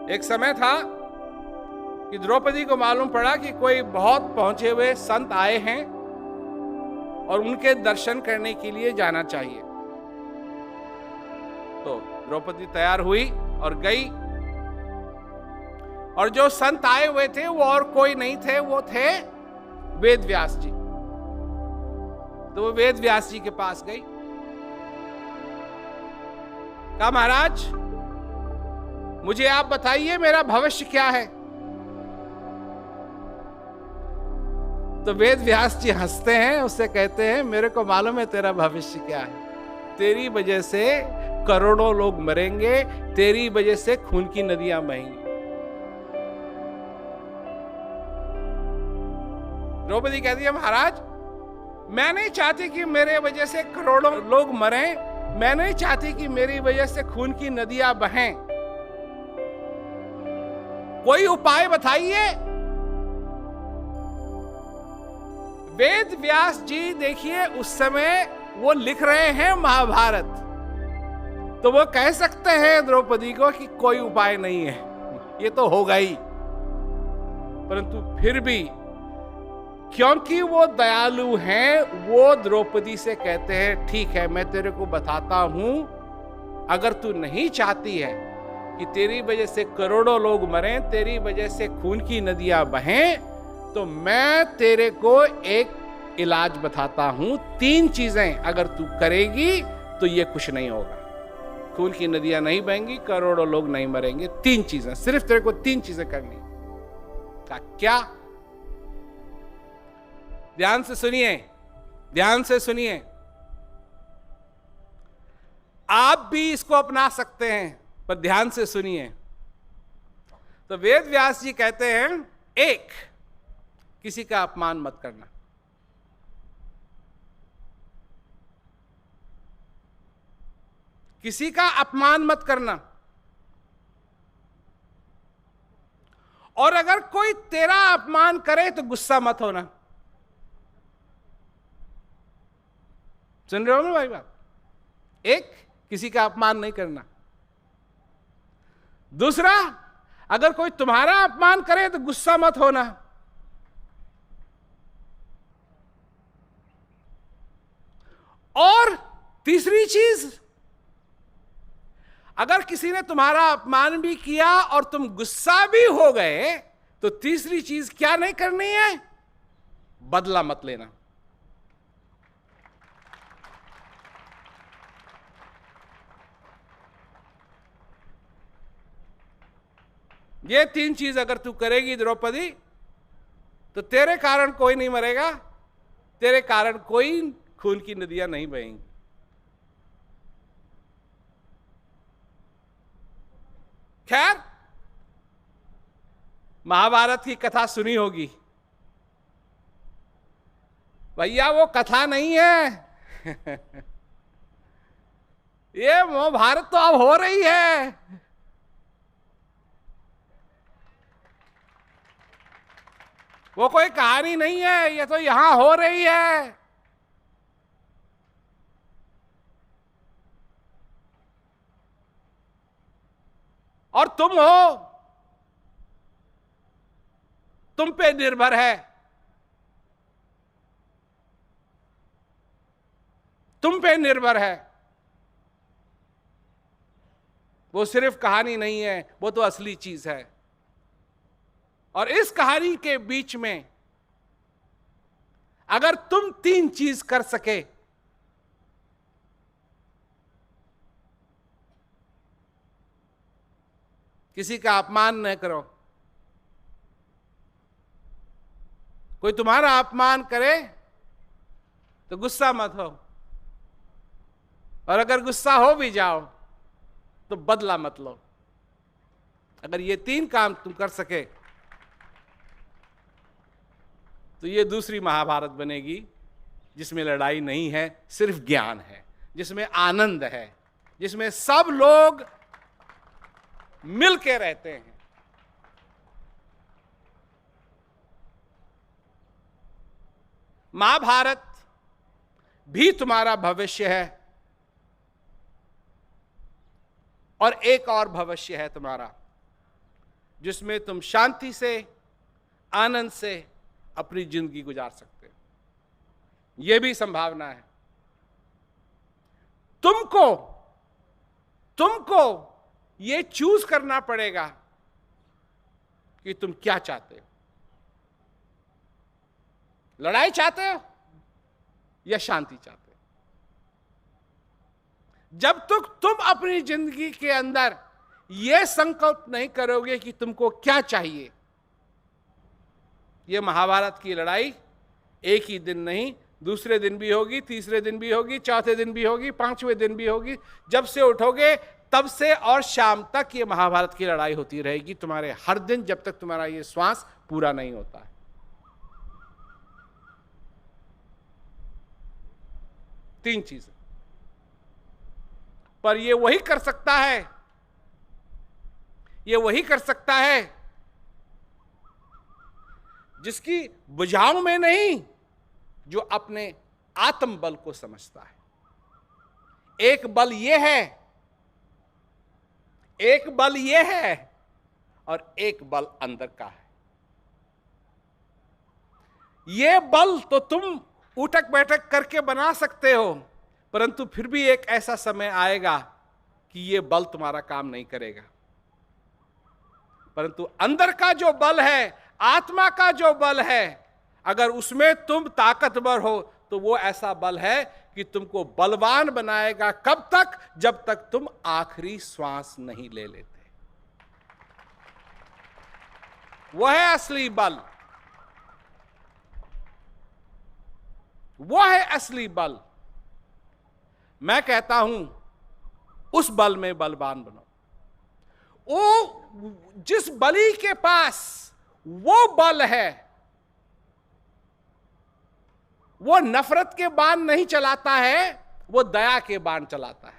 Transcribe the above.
एक समय था कि द्रौपदी को मालूम पड़ा कि कोई बहुत पहुंचे हुए संत आए हैं और उनके दर्शन करने के लिए जाना चाहिए। तो द्रौपदी तैयार हुई और गई, और जो संत आए हुए थे वो और कोई नहीं थे, वो थे वेद व्यास जी। तो वो वेद व्यास जी के पास गई, कहा महाराज मुझे आप बताइए मेरा भविष्य क्या है। तो वेद व्यास जी हंसते हैं, उससे कहते हैं मेरे को मालूम है तेरा भविष्य क्या है। तेरी वजह से करोड़ों लोग मरेंगे, तेरी वजह से खून की नदियां बहेंगी। द्रौपदी कहती है महाराज मैं नहीं चाहती कि मेरे वजह से करोड़ों लोग मरें, मैं नहीं चाहती कि मेरी वजह से खून की नदियां बहें, कोई उपाय बताइए। वेद व्यास जी देखिए उस समय वो लिख रहे हैं महाभारत, तो वो कह सकते हैं द्रौपदी को कि कोई उपाय नहीं है, ये तो होगा ही। परंतु फिर भी क्योंकि वो दयालु हैं, वो द्रौपदी से कहते हैं ठीक है मैं तेरे को बताता हूं, अगर तू नहीं चाहती है कि तेरी वजह से करोड़ों लोग मरें, तेरी वजह से खून की नदियां बहें, तो मैं तेरे को एक इलाज बताता हूं। 3 चीजें अगर तू करेगी तो ये कुछ नहीं होगा, खून की नदियां नहीं बहेंगी, करोड़ों लोग नहीं मरेंगे। 3 चीजें, सिर्फ तेरे को 3 चीजें करनी। क्या? ध्यान से सुनिए, ध्यान से सुनिए, आप भी इसको अपना सकते हैं, पर ध्यान से सुनिए। तो वेद व्यास जी कहते हैं 1, किसी का अपमान मत करना। किसी का अपमान मत करना। और अगर कोई तेरा अपमान करे तो गुस्सा मत होना। सुन रहे हो ना भाई बात? 1, किसी का अपमान नहीं करना। दूसरा, अगर कोई तुम्हारा अपमान करे तो गुस्सा मत होना। और तीसरी चीज, अगर किसी ने तुम्हारा अपमान भी किया और तुम गुस्सा भी हो गए, तो तीसरी चीज क्या नहीं करनी है? बदला मत लेना। ये 3 चीज अगर तू करेगी द्रौपदी, तो तेरे कारण कोई नहीं मरेगा, तेरे कारण कोई खून की नदियां नहीं बहेंगी। खैर, महाभारत की कथा सुनी होगी भैया, वो कथा नहीं है ये महाभारत तो अब हो रही है। वो कोई कहानी नहीं है, ये तो यहां हो रही है। और तुम हो, तुम पे निर्भर है, तुम पे निर्भर है। वो सिर्फ कहानी नहीं है, वो तो असली चीज है। और इस कहानी के बीच में अगर तुम 3 चीज कर सके, किसी का अपमान न करो, कोई तुम्हारा अपमान करे तो गुस्सा मत हो, और अगर गुस्सा हो भी जाओ तो बदला मत लो। अगर ये 3 काम तुम कर सके तो ये दूसरी महाभारत बनेगी, जिसमें लड़ाई नहीं है, सिर्फ ज्ञान है, जिसमें आनंद है, जिसमें सब लोग मिल के रहते हैं। महाभारत भी तुम्हारा भविष्य है, और एक और भविष्य है तुम्हारा, जिसमें तुम शांति से, आनंद से अपनी जिंदगी गुजार सकते हो। यह भी संभावना है। तुमको ये चूज करना पड़ेगा कि तुम क्या चाहते हो। लड़ाई चाहते हो या शांति चाहते हो? जब तक तुम अपनी जिंदगी के अंदर यह संकल्प नहीं करोगे कि तुमको क्या चाहिए, यह महाभारत की लड़ाई एक ही दिन नहीं, दूसरे दिन भी होगी, तीसरे दिन भी होगी, चौथे दिन भी होगी, पांचवें दिन भी होगी। जब से उठोगे तब से और शाम तक ये महाभारत की लड़ाई होती रहेगी तुम्हारे हर दिन, जब तक तुम्हारा ये श्वास पूरा नहीं होता है। तीन चीजें। पर ये वही कर सकता है, ये वही कर सकता है जिसकी बुझाव में नहीं, जो अपने आत्म बल को समझता है। एक बल यह है, एक बल यह है और एक बल अंदर का है। यह बल तो तुम उठक बैठक करके बना सकते हो, परंतु फिर भी एक ऐसा समय आएगा कि यह बल तुम्हारा काम नहीं करेगा। परंतु अंदर का जो बल है, आत्मा का जो बल है, अगर उसमें तुम ताकतवर हो तो वो ऐसा बल है कि तुमको बलवान बनाएगा। कब तक? जब तक तुम आखिरी श्वास नहीं ले लेते। वह है असली बल, वो है असली बल। मैं कहता हूं उस बल में बलवान बनो। वो जिस बली के पास वो बल है, वो नफरत के बाण नहीं चलाता है, वो दया के बाण चलाता है।